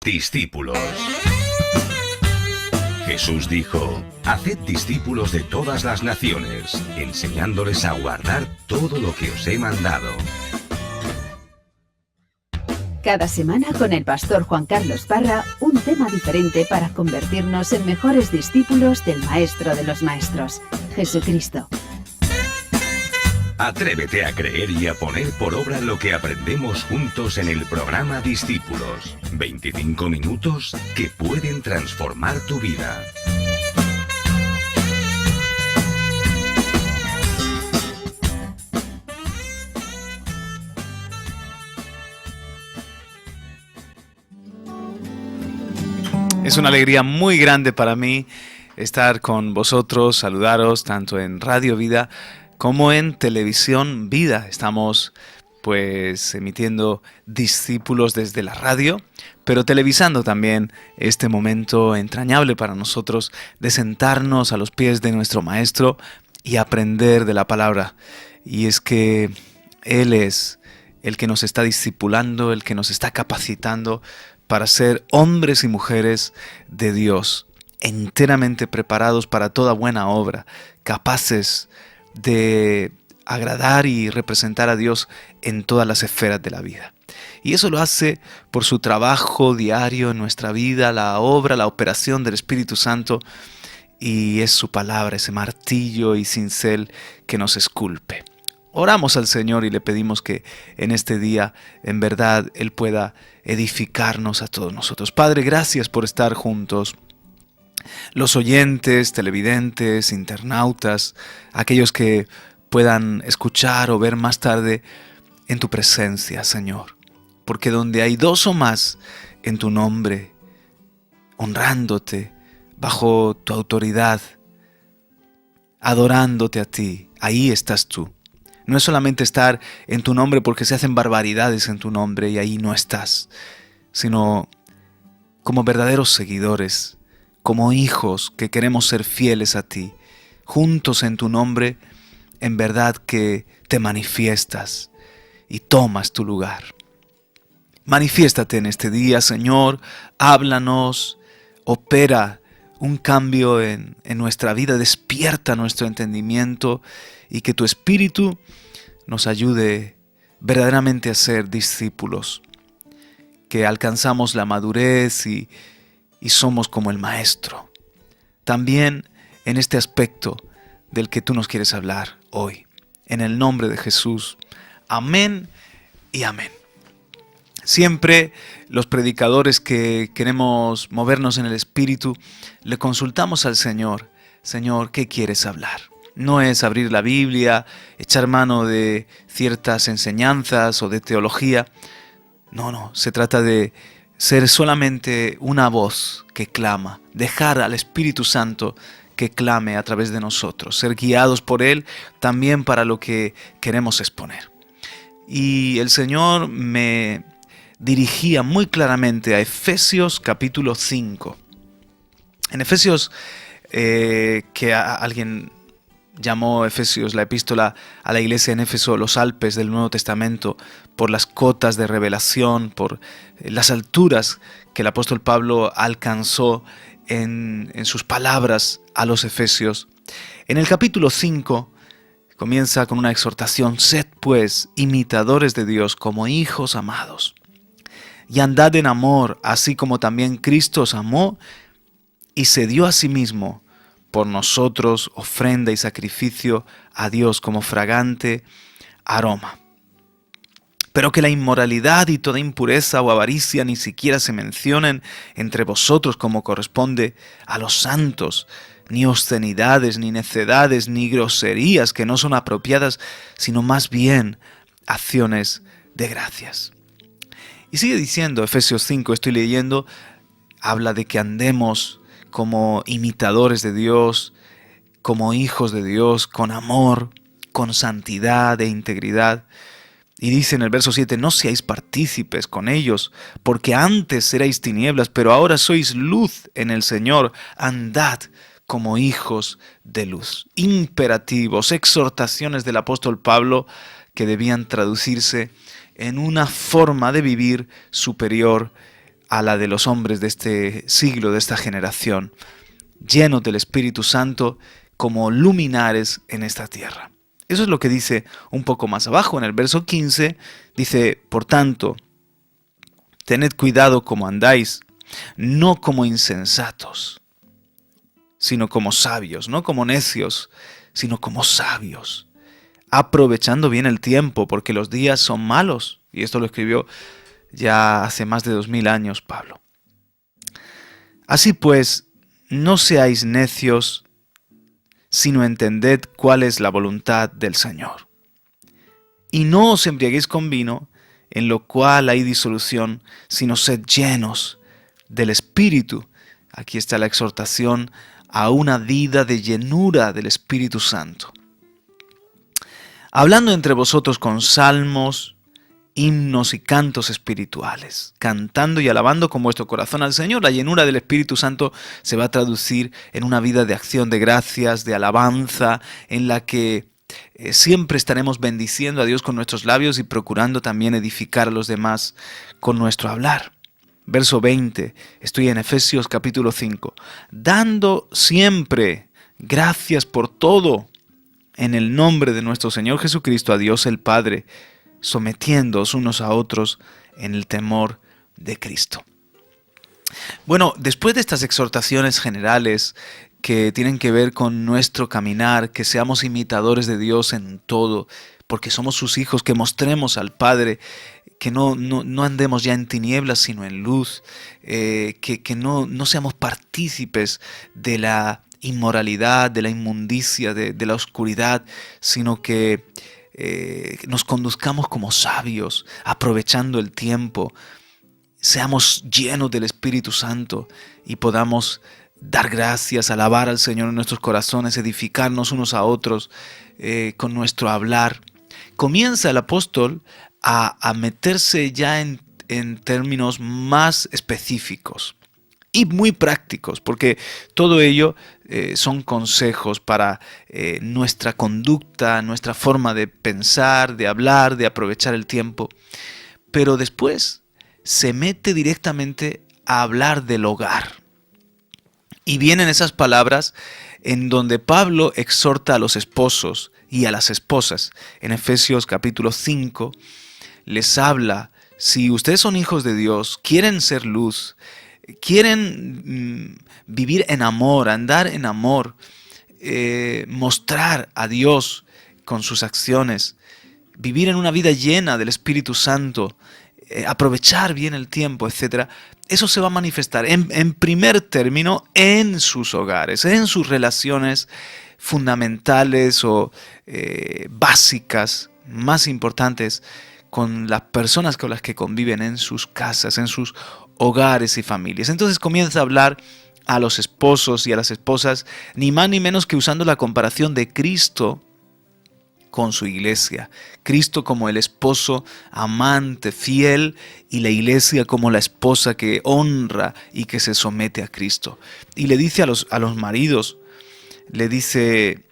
Discípulos. Jesús dijo: haced discípulos de todas las naciones, enseñándoles a guardar todo lo que os he mandado. Cada semana con el pastor Juan Carlos Parra, un tema diferente para convertirnos en mejores discípulos del Maestro de los Maestros, Jesucristo. Atrévete a creer y a poner por obra lo que aprendemos juntos en el programa Discípulos. 25 minutos que pueden transformar tu vida. Es una alegría muy grande para mí estar con vosotros, saludaros tanto en Radio Vida como en Televisión Vida. Estamos pues emitiendo Discípulos desde la radio, pero televisando también este momento entrañable para nosotros de sentarnos a los pies de nuestro Maestro y aprender de la palabra. Y es que Él es el que nos está discipulando, el que nos está capacitando para ser hombres y mujeres de Dios, enteramente preparados para toda buena obra, capaces de agradar y representar a Dios en todas las esferas de la vida. Y eso lo hace por su trabajo diario en nuestra vida, la obra, la operación del Espíritu Santo, y es su palabra, ese martillo y cincel que nos esculpe. Oramos al Señor y le pedimos que en este día, en verdad, Él pueda edificarnos a todos nosotros. Padre, gracias por estar juntos. Los oyentes, televidentes, internautas, aquellos que puedan escuchar o ver más tarde en tu presencia, Señor. Porque donde hay dos o más en tu nombre, honrándote bajo tu autoridad, adorándote a ti, ahí estás tú. No es solamente estar en tu nombre porque se hacen barbaridades en tu nombre y ahí no estás, sino como verdaderos seguidores, como hijos que queremos ser fieles a ti, juntos en tu nombre, en verdad que te manifiestas y tomas tu lugar. Manifiéstate en este día, Señor, háblanos, opera un cambio en nuestra vida, despierta nuestro entendimiento y que tu Espíritu nos ayude verdaderamente a ser discípulos, que alcanzamos la madurez y somos como el Maestro. También en este aspecto del que tú nos quieres hablar hoy. En el nombre de Jesús. Amén y amén. Siempre los predicadores que queremos movernos en el Espíritu, le consultamos al Señor. Señor, ¿qué quieres hablar? No es abrir la Biblia, echar mano de ciertas enseñanzas o de teología. No, se trata de ser solamente una voz que clama, dejar al Espíritu Santo que clame a través de nosotros, ser guiados por Él también para lo que queremos exponer. Y el Señor me dirigía muy claramente a Efesios capítulo 5. En Efesios, que alguien llamó Efesios la epístola a la iglesia en Éfeso, los Alpes del Nuevo Testamento, por las cotas de revelación, por las alturas que el apóstol Pablo alcanzó en sus palabras a los efesios. En el capítulo 5 comienza con una exhortación: sed pues imitadores de Dios como hijos amados, y andad en amor, así como también Cristo os amó y se dio a sí mismo por nosotros, ofrenda y sacrificio a Dios como fragante aroma. Pero que la inmoralidad y toda impureza o avaricia ni siquiera se mencionen entre vosotros como corresponde a los santos, ni obscenidades, ni necedades, ni groserías que no son apropiadas, sino más bien acciones de gracias. Y sigue diciendo Efesios 5, estoy leyendo, habla de que andemos como imitadores de Dios, como hijos de Dios, con amor, con santidad e integridad. Y dice en el verso 7, no seáis partícipes con ellos, porque antes erais tinieblas, pero ahora sois luz en el Señor. Andad como hijos de luz. Imperativos, exhortaciones del apóstol Pablo que debían traducirse en una forma de vivir superior a la de los hombres de este siglo, de esta generación, llenos del Espíritu Santo como luminares en esta tierra. Eso es lo que dice un poco más abajo, en el verso 15, dice, por tanto, tened cuidado como andáis, no como insensatos, sino como sabios, no como necios, sino como sabios, aprovechando bien el tiempo, porque los días son malos. Y esto lo escribió ya hace más de 2000 años Pablo. Así pues, no seáis necios, sino entended cuál es la voluntad del Señor. Y no os embriaguéis con vino, en lo cual hay disolución, sino sed llenos del Espíritu. Aquí está la exhortación a una vida de llenura del Espíritu Santo. Hablando entre vosotros con salmos, himnos y cantos espirituales, cantando y alabando con vuestro corazón al Señor. La llenura del Espíritu Santo se va a traducir en una vida de acción de gracias, de alabanza, en la que siempre estaremos bendiciendo a Dios con nuestros labios y procurando también edificar a los demás con nuestro hablar. Verso 20, estoy en Efesios capítulo 5, dando siempre gracias por todo en el nombre de nuestro Señor Jesucristo a Dios el Padre, sometiéndoos unos a otros en el temor de Cristo. Bueno, después de estas exhortaciones generales que tienen que ver con nuestro caminar, que seamos imitadores de Dios en todo, porque somos sus hijos, que mostremos al Padre, que no andemos ya en tinieblas, sino en luz, que no seamos partícipes de la inmoralidad, de la inmundicia, de la oscuridad, sino que nos conduzcamos como sabios, aprovechando el tiempo, seamos llenos del Espíritu Santo y podamos dar gracias, alabar al Señor en nuestros corazones, edificarnos unos a otros con nuestro hablar. Comienza el apóstol a meterse ya en términos más específicos y muy prácticos, porque todo ello son consejos para nuestra conducta, nuestra forma de pensar, de hablar, de aprovechar el tiempo. Pero después se mete directamente a hablar del hogar. Y vienen esas palabras en donde Pablo exhorta a los esposos y a las esposas. En Efesios capítulo 5 les habla, si ustedes son hijos de Dios, quieren ser luz, quieren vivir en amor, andar en amor, mostrar a Dios con sus acciones, vivir en una vida llena del Espíritu Santo, aprovechar bien el tiempo, etc. Eso se va a manifestar en primer término en sus hogares, en sus relaciones fundamentales o básicas, más importantes, con las personas con las que conviven en sus casas, en sus hogares y familias. Entonces comienza a hablar a los esposos y a las esposas, ni más ni menos que usando la comparación de Cristo con su iglesia. Cristo como el esposo amante, fiel, y la iglesia como la esposa que honra y que se somete a Cristo. Y le dice a los maridos, le dice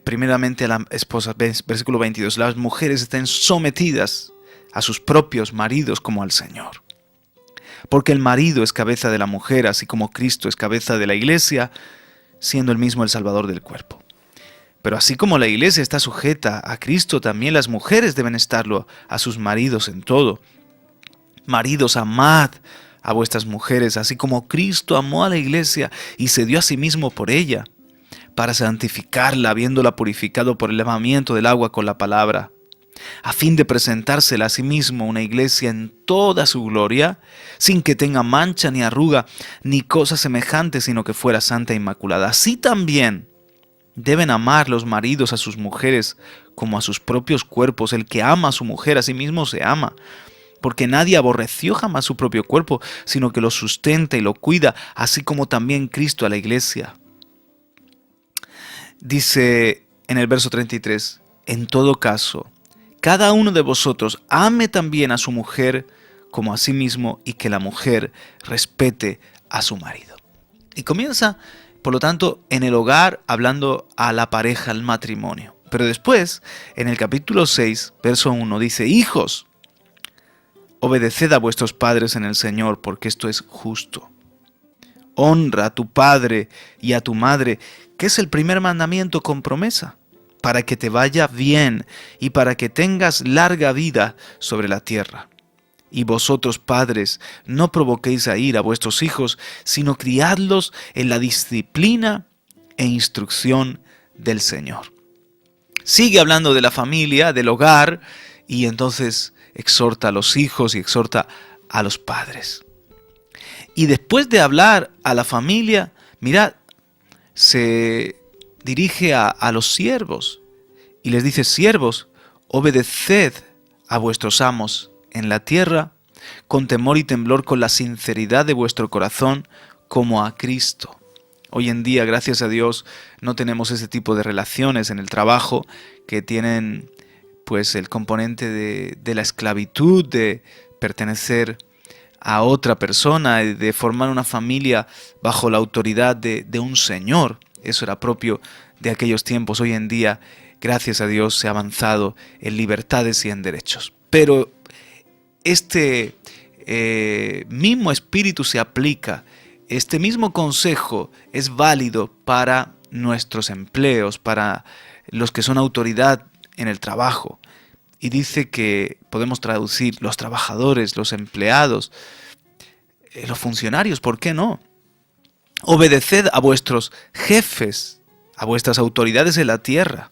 primeramente a las esposas, versículo 22, las mujeres estén sometidas a sus propios maridos como al Señor. Porque el marido es cabeza de la mujer, así como Cristo es cabeza de la iglesia, siendo él mismo el Salvador del cuerpo. Pero así como la iglesia está sujeta a Cristo, también las mujeres deben estarlo a sus maridos en todo. Maridos, amad a vuestras mujeres, así como Cristo amó a la iglesia y se dio a sí mismo por ella, para santificarla, habiéndola purificado por el lavamiento del agua con la palabra, a fin de presentársela a sí mismo una iglesia en toda su gloria, sin que tenga mancha ni arruga, ni cosa semejante, sino que fuera santa e inmaculada. Así también deben amar los maridos a sus mujeres como a sus propios cuerpos. El que ama a su mujer a sí mismo se ama, porque nadie aborreció jamás su propio cuerpo, sino que lo sustenta y lo cuida, así como también Cristo a la iglesia. Dice en el verso 33, en todo caso, cada uno de vosotros ame también a su mujer como a sí mismo, y que la mujer respete a su marido. Y comienza, por lo tanto, en el hogar, hablando a la pareja, al matrimonio. Pero después, en el capítulo 6, verso 1, dice, hijos, Obedeced a vuestros padres en el Señor, porque esto es justo. Honra a tu padre y a tu madre, que es el primer mandamiento con promesa, para que te vaya bien y para que tengas larga vida sobre la tierra. Y vosotros, padres, no provoquéis a ira a vuestros hijos, sino criadlos en la disciplina e instrucción del Señor. Sigue hablando de la familia, del hogar, y entonces exhorta a los hijos y exhorta a los padres. Y después de hablar a la familia, mirad, se dirige a los siervos y les dice: siervos, obedeced a vuestros amos en la tierra con temor y temblor, con la sinceridad de vuestro corazón, como a Cristo. Hoy en día, gracias a Dios, no tenemos ese tipo de relaciones en el trabajo que tienen pues el componente de la esclavitud, de pertenecer a otra persona, de formar una familia bajo la autoridad de un señor. Eso era propio de aquellos tiempos. Hoy en día, gracias a Dios, se ha avanzado en libertades y en derechos. Pero este mismo espíritu se aplica, este mismo consejo es válido para nuestros empleos, para los que son autoridad en el trabajo. Y dice que podemos traducir los trabajadores, los empleados, los funcionarios, ¿por qué no? Obedeced a vuestros jefes, a vuestras autoridades en la tierra,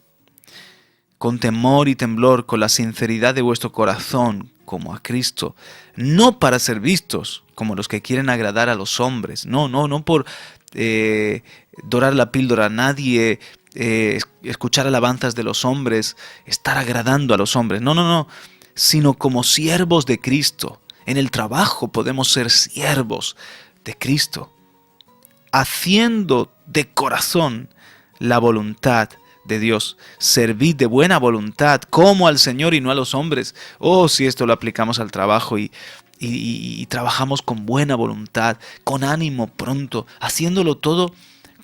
con temor y temblor, con la sinceridad de vuestro corazón, como a Cristo, no para ser vistos como los que quieren agradar a los hombres, no por dorar la píldora a nadie, escuchar alabanzas de los hombres, estar agradando a los hombres, no, sino como siervos de Cristo. En el trabajo podemos ser siervos de Cristo, haciendo de corazón la voluntad de Dios. Servid de buena voluntad, como al Señor y no a los hombres. Oh, si esto lo aplicamos al trabajo y trabajamos con buena voluntad, con ánimo pronto, haciéndolo todo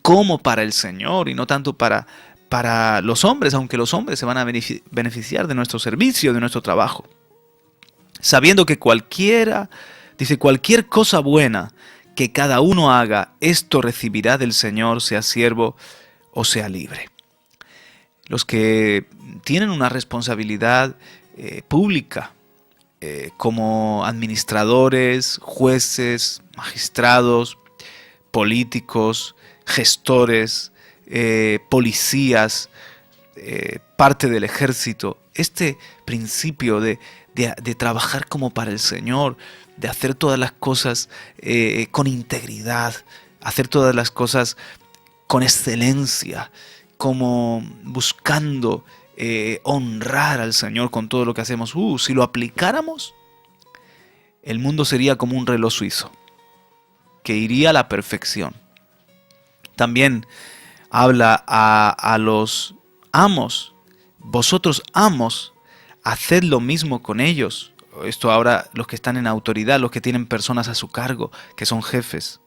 como para el Señor y no tanto para los hombres, aunque los hombres se van a beneficiar de nuestro servicio, de nuestro trabajo. Sabiendo que cualquier cosa buena que cada uno haga, esto recibirá del Señor, sea siervo o sea libre. Los que tienen una responsabilidad pública, como administradores, jueces, magistrados, políticos, gestores, policías, parte del ejército, este principio de trabajar como para el Señor, de hacer todas las cosas con integridad, hacer todas las cosas con excelencia, como buscando honrar al Señor con todo lo que hacemos. Si lo aplicáramos, el mundo sería como un reloj suizo, que iría a la perfección. También habla a los amos: vosotros amos, haced lo mismo con ellos. Esto ahora los que están en autoridad, los que tienen personas a su cargo, que son jefes.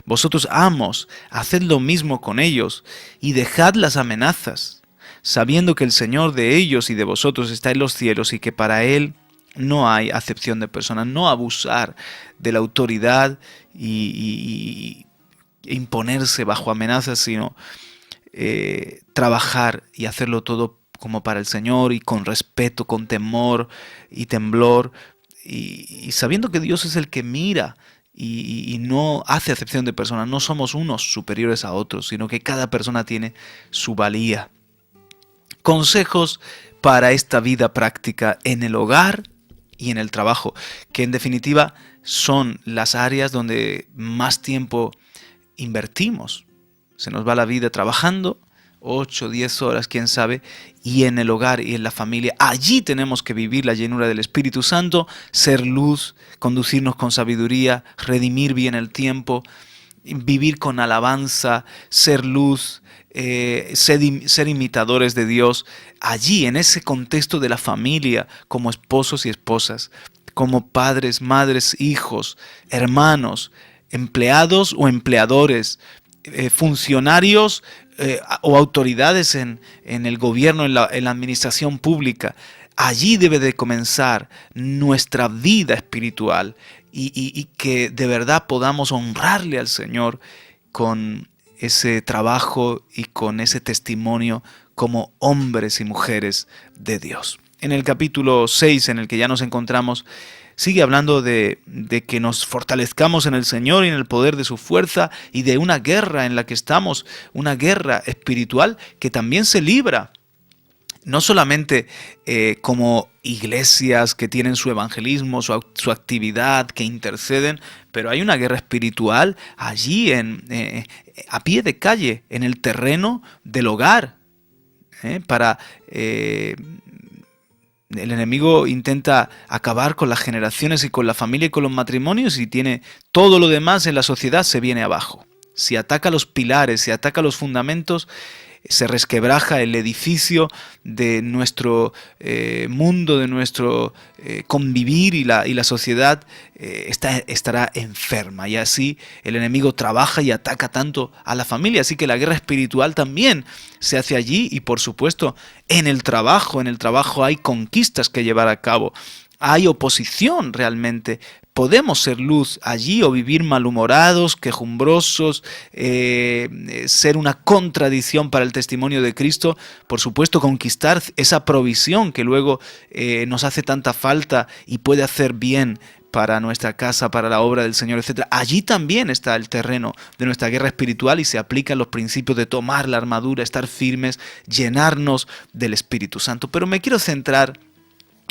Vosotros amos, haced lo mismo con ellos y dejad las amenazas, sabiendo que el Señor de ellos y de vosotros está en los cielos y que para Él no hay acepción de personas. No abusar de la autoridad y imponerse bajo amenazas, sino trabajar y hacerlo todo como para el Señor y con respeto, con temor y temblor, y sabiendo que Dios es el que mira y no hace acepción de personas. No somos unos superiores a otros, sino que cada persona tiene su valía. Consejos para esta vida práctica en el hogar y en el trabajo, que en definitiva son las áreas donde más tiempo invertimos. Se nos va la vida trabajando, 8, 10 horas, quién sabe, y en el hogar y en la familia, allí tenemos que vivir la llenura del Espíritu Santo, ser luz, conducirnos con sabiduría, redimir bien el tiempo, vivir con alabanza, ser luz, ser imitadores de Dios, allí en ese contexto de la familia, como esposos y esposas, como padres, madres, hijos, hermanos, empleados o empleadores, funcionarios o autoridades en el gobierno, en la administración pública. allí debe de comenzar nuestra vida espiritual y que de verdad podamos honrarle al Señor con ese trabajo y con ese testimonio como hombres y mujeres de Dios. En el capítulo 6, en el que ya nos encontramos, sigue hablando de que nos fortalezcamos en el Señor y en el poder de su fuerza y de una guerra en la que estamos, una guerra espiritual que también se libra. No solamente como iglesias que tienen su evangelismo, su actividad, que interceden, pero hay una guerra espiritual allí a pie de calle, en el terreno del hogar. El enemigo intenta acabar con las generaciones y con la familia y con los matrimonios, y tiene todo lo demás en la sociedad se viene abajo. Si ataca los pilares, si ataca los fundamentos, se resquebraja el edificio de nuestro mundo, de nuestro convivir, y la sociedad estará enferma. Y así el enemigo trabaja y ataca tanto a la familia. Así que la guerra espiritual también se hace allí, y por supuesto en el trabajo. En el trabajo hay conquistas que llevar a cabo. Hay oposición realmente. Podemos ser luz allí o vivir malhumorados, quejumbrosos, ser una contradicción para el testimonio de Cristo. Por supuesto, conquistar esa provisión que luego nos hace tanta falta y puede hacer bien para nuestra casa, para la obra del Señor, etc. Allí también está el terreno de nuestra guerra espiritual, y se aplican los principios de tomar la armadura, estar firmes, llenarnos del Espíritu Santo. Pero me quiero centrar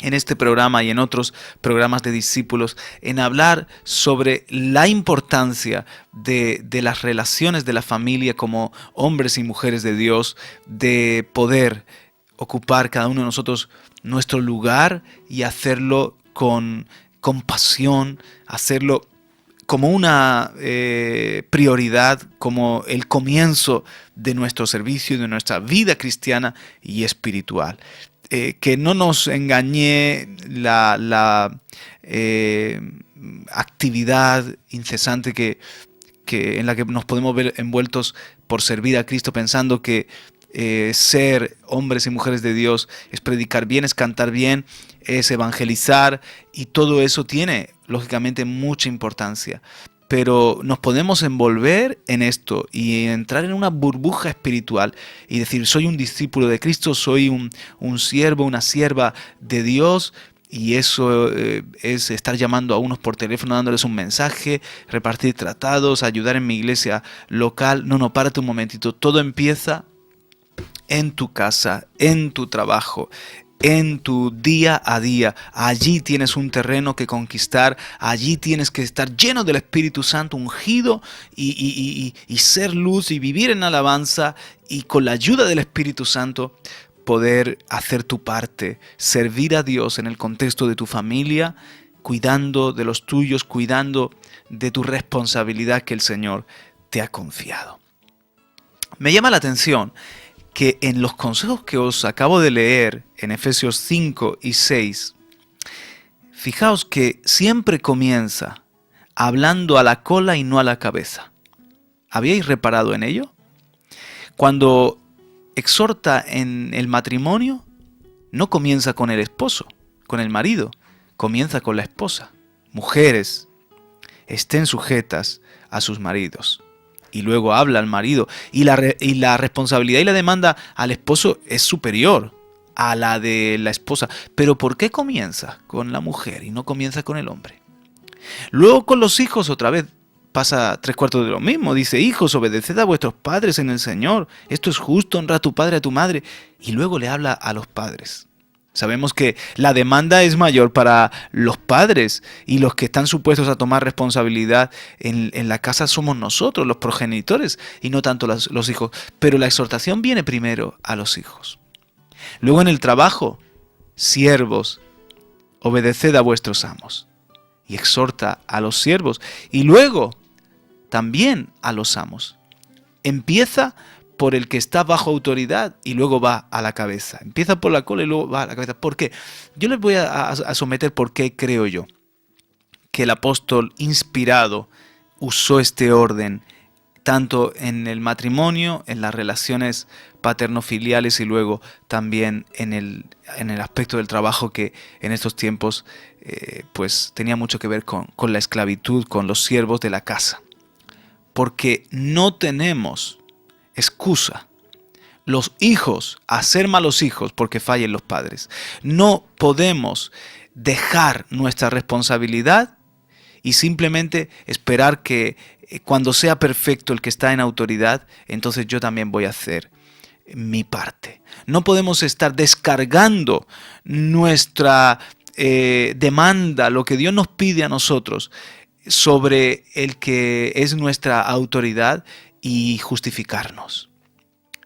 en este programa y en otros programas de discípulos, en hablar sobre la importancia de las relaciones de la familia como hombres y mujeres de Dios, de poder ocupar cada uno de nosotros nuestro lugar y hacerlo con pasión, hacerlo como una prioridad, como el comienzo de nuestro servicio y de nuestra vida cristiana y espiritual. Que no nos engañe la actividad incesante en la que nos podemos ver envueltos por servir a Cristo, pensando que ser hombres y mujeres de Dios es predicar bien, es cantar bien, es evangelizar, y todo eso tiene lógicamente mucha importancia. Pero nos podemos envolver en esto y entrar en una burbuja espiritual y decir: soy un discípulo de Cristo, soy un siervo, una sierva de Dios, y eso es estar llamando a unos por teléfono, dándoles un mensaje, repartir tratados, ayudar en mi iglesia local. No, párate un momentito. Todo empieza en tu casa, en tu trabajo, en tu día a día. Allí tienes un terreno que conquistar, allí tienes que estar lleno del Espíritu Santo, ungido, y ser luz y vivir en alabanza, y con la ayuda del Espíritu Santo poder hacer tu parte, servir a Dios en el contexto de tu familia, cuidando de los tuyos, cuidando de tu responsabilidad que el Señor te ha confiado. Me llama la atención que en los consejos que os acabo de leer en Efesios 5 y 6, fijaos que siempre comienza hablando a la cola y no a la cabeza. ¿Habíais reparado en ello? Cuando exhorta en el matrimonio, no comienza con el esposo, con el marido, comienza con la esposa. Mujeres, estén sujetas a sus maridos. Y luego habla al marido, y la responsabilidad y la demanda al esposo es superior a la de la esposa. Pero ¿por qué comienza con la mujer y no comienza con el hombre? Luego con los hijos otra vez pasa 3/4 de lo mismo. Dice: hijos, obedeced a vuestros padres en el Señor. Esto es justo, honra a tu padre y a tu madre. Y luego le habla a los padres. Sabemos que la demanda es mayor para los padres, y los que están supuestos a tomar responsabilidad en la casa somos nosotros, los progenitores, y no tanto los hijos. Pero la exhortación viene primero a los hijos. Luego en el trabajo: siervos, obedeced a vuestros amos. Y exhorta a los siervos, y luego también a los amos. Empieza por el que está bajo autoridad y luego va a la cabeza. Empieza por la cola y luego va a la cabeza. ¿Por qué? Yo les voy a someter por qué creo yo que el apóstol inspirado usó este orden tanto en el matrimonio, en las relaciones paterno-filiales y luego también en el aspecto del trabajo, que en estos tiempos pues tenía mucho que ver con la esclavitud, con los siervos de la casa. Porque no tenemos excusa los hijos a ser malos hijos porque fallen los padres. No podemos dejar nuestra responsabilidad y simplemente esperar que cuando sea perfecto el que está en autoridad, entonces yo también voy a hacer mi parte. No podemos estar descargando nuestra demanda, lo que Dios nos pide a nosotros, sobre el que es nuestra autoridad y justificarnos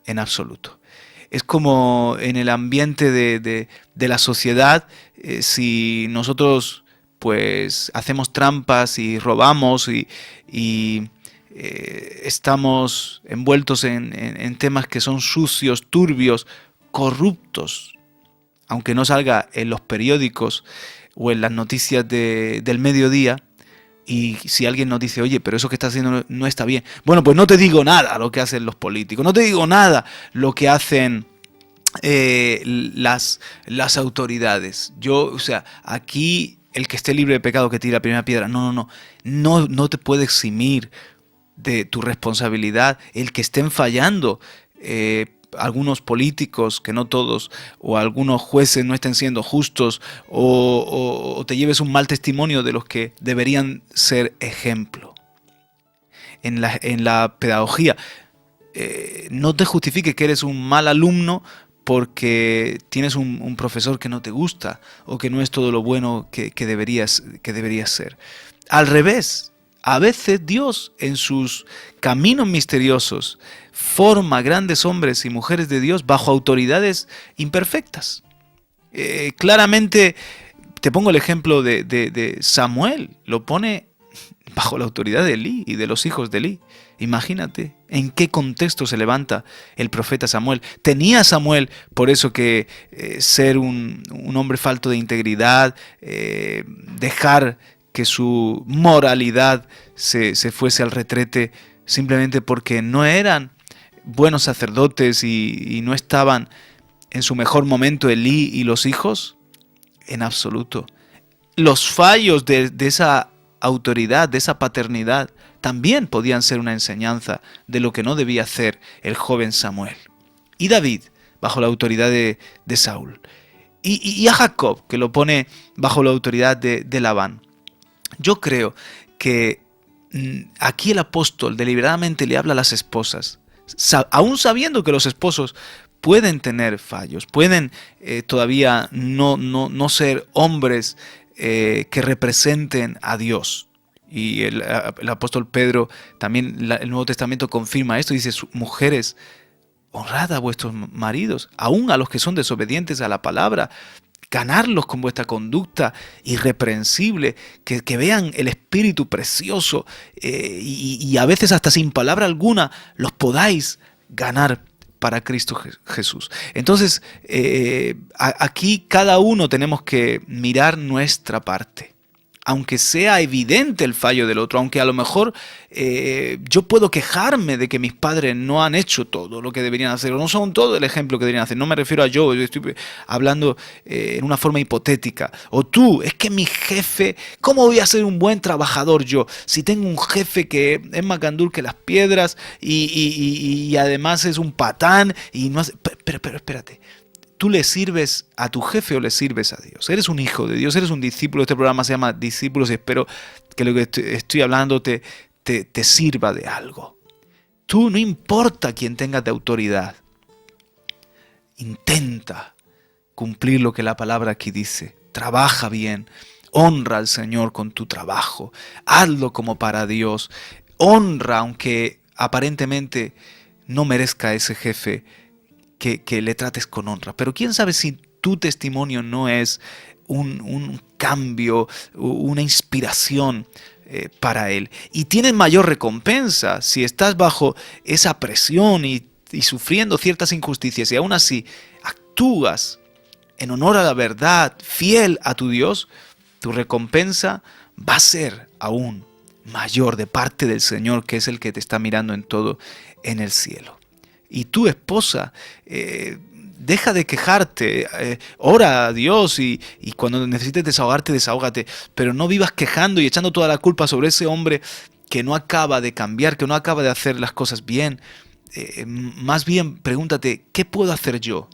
en absoluto. Es como en el ambiente de la sociedad, si nosotros pues hacemos trampas y robamos y estamos envueltos en temas que son sucios, turbios, corruptos, aunque no salga en los periódicos o en las noticias del mediodía. Y si alguien nos dice, oye, pero eso que estás haciendo no está bien. Bueno, pues no te digo nada lo que hacen los políticos, no te digo nada lo que hacen las autoridades. O sea, aquí el que esté libre de pecado que tire la primera piedra. No te puede eximir de tu responsabilidad el que estén fallando algunos políticos, que no todos, o algunos jueces no estén siendo justos, o te lleves un mal testimonio de los que deberían ser ejemplo. En la pedagogía, no te justifique que eres un mal alumno porque tienes un profesor que no te gusta o que no es todo lo bueno que deberías ser. Al revés, a veces Dios en sus caminos misteriosos forma grandes hombres y mujeres de Dios bajo autoridades imperfectas. Claramente, te pongo el ejemplo de Samuel, lo pone bajo la autoridad de Elí y de los hijos de Elí. Imagínate en qué contexto se levanta el profeta Samuel. Tenía Samuel por eso que ser un hombre falto de integridad, dejar que su moralidad se fuese al retrete simplemente porque no eran buenos sacerdotes y no estaban en su mejor momento Elí y los hijos. En absoluto. Los fallos de esa autoridad, de esa paternidad, también podían ser una enseñanza de lo que no debía hacer el joven Samuel. Y David, bajo la autoridad de Saúl. Y a Jacob, que lo pone bajo la autoridad de Labán. Yo creo que aquí el apóstol deliberadamente le habla a las esposas, aún sabiendo que los esposos pueden tener fallos, pueden todavía no ser hombres que representen a Dios. Y el apóstol Pedro también, el Nuevo Testamento confirma esto, dice, mujeres, honrad a vuestros maridos, aún a los que son desobedientes a la palabra, ganarlos con vuestra conducta irreprensible, que vean el espíritu precioso y a veces hasta sin palabra alguna los podáis ganar para Cristo Jesús. Entonces, aquí cada uno tenemos que mirar nuestra parte. Aunque sea evidente el fallo del otro, aunque a lo mejor yo puedo quejarme de que mis padres no han hecho todo lo que deberían hacer, o no son todo el ejemplo que deberían hacer. No me refiero a yo estoy hablando en una forma hipotética. O tú, es que mi jefe, ¿cómo voy a ser un buen trabajador yo? Si tengo un jefe que es más gandul que las piedras y además es un patán y no hace... Pero espérate. ¿Tú le sirves a tu jefe o le sirves a Dios? Eres un hijo de Dios, eres un discípulo. Este programa se llama Discípulos y espero que lo que estoy hablando te sirva de algo. Tú, no importa quién tengas de autoridad, intenta cumplir lo que la palabra aquí dice. Trabaja bien, honra al Señor con tu trabajo, hazlo como para Dios. Honra aunque aparentemente no merezca ese jefe que le trates con honra. Pero quién sabe si tu testimonio no es un cambio, una inspiración para él. Y tienes mayor recompensa si estás bajo esa presión y sufriendo ciertas injusticias y aún así actúas en honor a la verdad, fiel a tu Dios, tu recompensa va a ser aún mayor de parte del Señor, que es el que te está mirando en todo en el cielo. Y tú, esposa, deja de quejarte, ora a Dios y cuando necesites desahogarte, desahógate, pero no vivas quejando y echando toda la culpa sobre ese hombre que no acaba de cambiar, que no acaba de hacer las cosas bien. Más bien pregúntate, ¿qué puedo hacer yo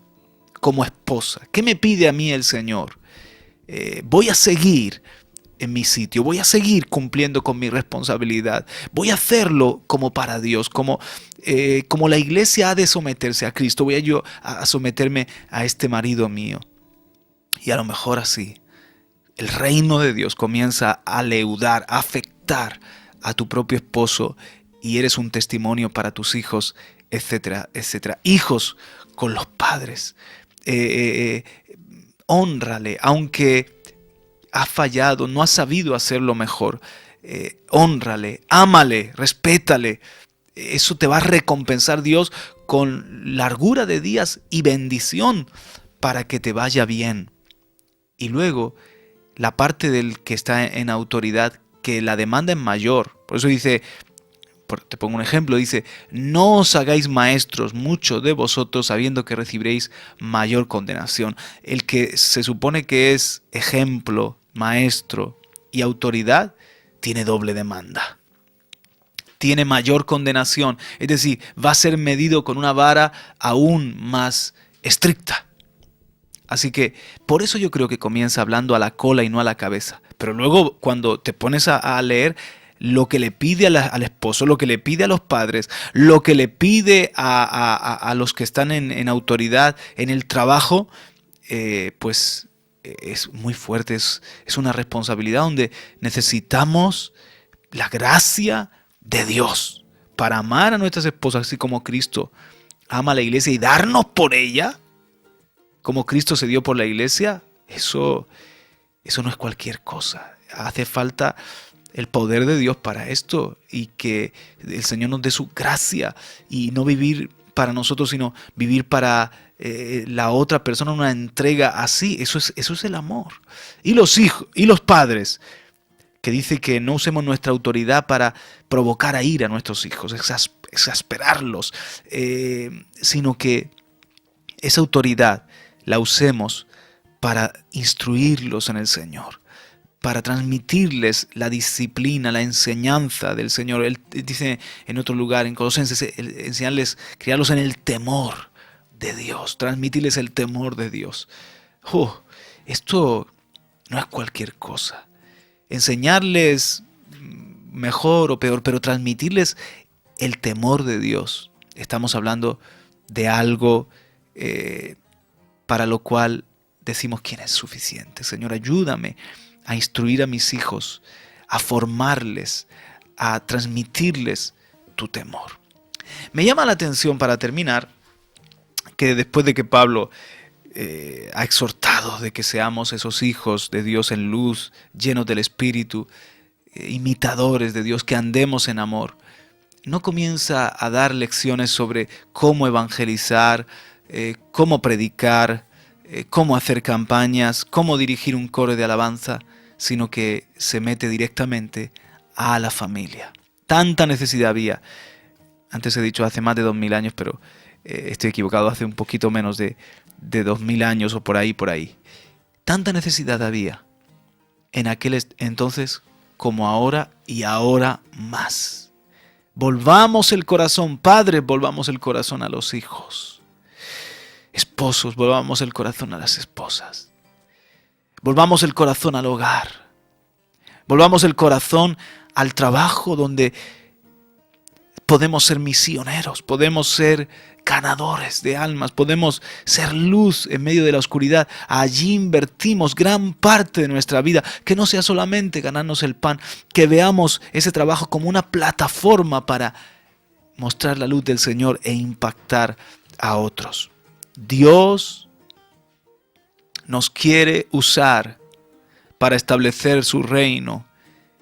como esposa? ¿Qué me pide a mí el Señor? Voy a seguir en mi sitio, voy a seguir cumpliendo con mi responsabilidad, voy a hacerlo como para Dios, como la iglesia ha de someterse a Cristo, voy yo a someterme a este marido mío. Y a lo mejor así, el reino de Dios comienza a leudar, a afectar a tu propio esposo y eres un testimonio para tus hijos, etcétera, etcétera. Hijos con los padres, hónrale, aunque ha fallado, no ha sabido hacerlo mejor, hónrale, ámale, respétale. Eso te va a recompensar Dios con largura de días y bendición para que te vaya bien. Y luego, la parte del que está en autoridad, que la demanda es mayor. Por eso dice, te pongo un ejemplo, dice, no os hagáis maestros muchos de vosotros sabiendo que recibiréis mayor condenación. El que se supone que es ejemplo, maestro y autoridad, tiene doble demanda. Tiene mayor condenación, es decir, va a ser medido con una vara aún más estricta. Así que por eso yo creo que comienza hablando a la cola y no a la cabeza. Pero luego cuando te pones a leer lo que le pide al esposo, lo que le pide a los padres, lo que le pide a los que están en autoridad en el trabajo, pues es muy fuerte, es una responsabilidad donde necesitamos la gracia de Dios para amar a nuestras esposas, así como Cristo ama a la iglesia y darnos por ella, como Cristo se dio por la iglesia. Eso no es cualquier cosa. Hace falta el poder de Dios para esto y que el Señor nos dé su gracia y no vivir para nosotros, sino vivir para la otra persona, una entrega así. Eso es el amor. Y los hijos y los padres, que dice que no usemos nuestra autoridad para provocar a ira a nuestros hijos, exasperarlos, sino que esa autoridad la usemos para instruirlos en el Señor, para transmitirles la disciplina, la enseñanza del Señor. Él dice en otro lugar, en Colosenses, enseñarles, criarlos en el temor de Dios, transmitirles el temor de Dios. Esto no es cualquier cosa. Enseñarles mejor o peor, pero transmitirles el temor de Dios. Estamos hablando de algo para lo cual decimos quién es suficiente. Señor, ayúdame a instruir a mis hijos, a formarles, a transmitirles tu temor. Me llama la atención, para terminar, que después de que Pablo ha exhortado de que seamos esos hijos de Dios en luz, llenos del Espíritu, imitadores de Dios, que andemos en amor, no comienza a dar lecciones sobre cómo evangelizar, cómo predicar, cómo hacer campañas, cómo dirigir un coro de alabanza, sino que se mete directamente a la familia. Tanta necesidad había. Antes he dicho hace más de 2000 años, pero estoy equivocado, hace un poquito menos de 2000 años o por ahí. Tanta necesidad había en aquel entonces como ahora y ahora más. Volvamos el corazón, padres, volvamos el corazón a los hijos. Esposos, volvamos el corazón a las esposas. Volvamos el corazón al hogar. Volvamos el corazón al trabajo donde podemos ser misioneros, podemos ser ganadores de almas, podemos ser luz en medio de la oscuridad. Allí invertimos gran parte de nuestra vida, que no sea solamente ganarnos el pan, que veamos ese trabajo como una plataforma para mostrar la luz del Señor e impactar a otros. Dios nos quiere usar para establecer su reino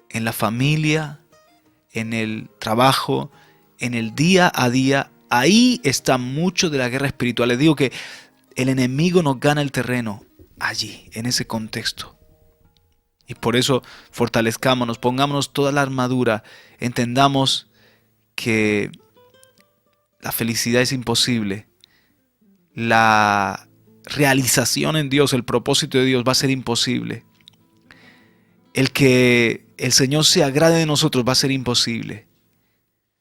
en la familia, en el trabajo, en el día a día. Ahí está mucho de la guerra espiritual. Les digo que el enemigo nos gana el terreno allí, en ese contexto. Y por eso fortalezcámonos, pongámonos toda la armadura, entendamos que la felicidad es imposible. La realización en Dios, el propósito de Dios va a ser imposible. El que el Señor se agrade de nosotros va a ser imposible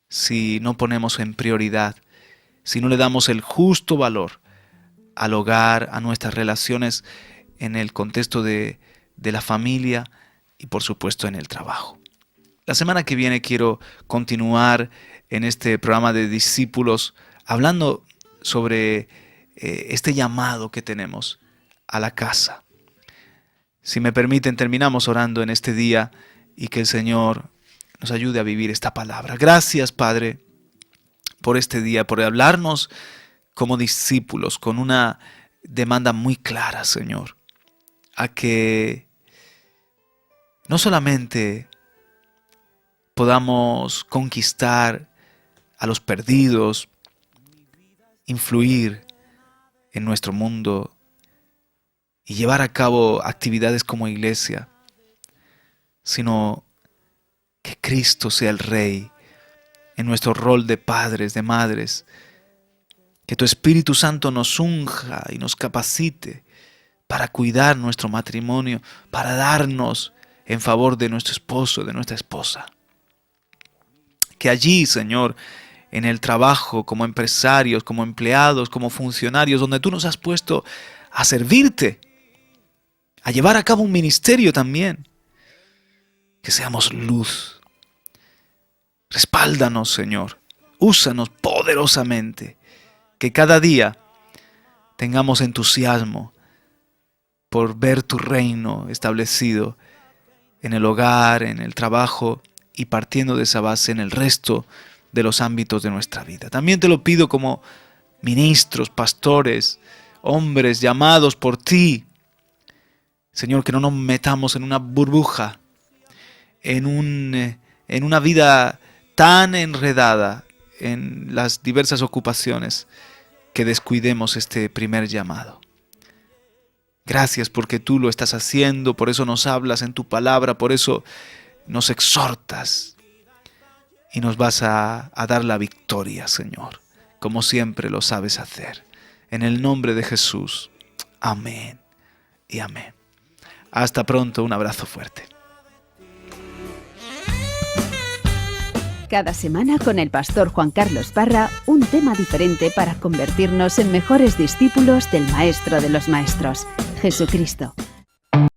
si no ponemos en prioridad, si no le damos el justo valor al hogar, a nuestras relaciones en el contexto de la familia y por supuesto en el trabajo. La semana que viene quiero continuar en este programa de discípulos hablando sobre este llamado que tenemos a la casa. Si me permiten, terminamos orando en este día y que el Señor nos ayude a vivir esta palabra. Gracias, Padre, por este día, por hablarnos como discípulos con una demanda muy clara, Señor, a que no solamente podamos conquistar a los perdidos, influir en nuestro mundo y llevar a cabo actividades como iglesia, sino que Cristo sea el Rey en nuestro rol de padres, de madres, que tu Espíritu Santo nos unja y nos capacite para cuidar nuestro matrimonio, para darnos en favor de nuestro esposo, de nuestra esposa. Que allí, Señor, en el trabajo, como empresarios, como empleados, como funcionarios, donde tú nos has puesto a servirte, a llevar a cabo un ministerio también, que seamos luz. Respáldanos, Señor. Úsanos poderosamente. Que cada día tengamos entusiasmo por ver tu reino establecido en el hogar, en el trabajo y partiendo de esa base en el resto de los ámbitos de nuestra vida. También te lo pido como ministros, pastores, hombres llamados por ti. Señor, que no nos metamos en una burbuja, en una vida tan enredada en las diversas ocupaciones que descuidemos este primer llamado. Gracias porque tú lo estás haciendo, por eso nos hablas en tu palabra, por eso nos exhortas y nos vas a dar la victoria, Señor, como siempre lo sabes hacer. En el nombre de Jesús. Amén y amén. Hasta pronto, un abrazo fuerte. Cada semana con el pastor Juan Carlos Parra, un tema diferente para convertirnos en mejores discípulos del Maestro de los Maestros, Jesucristo.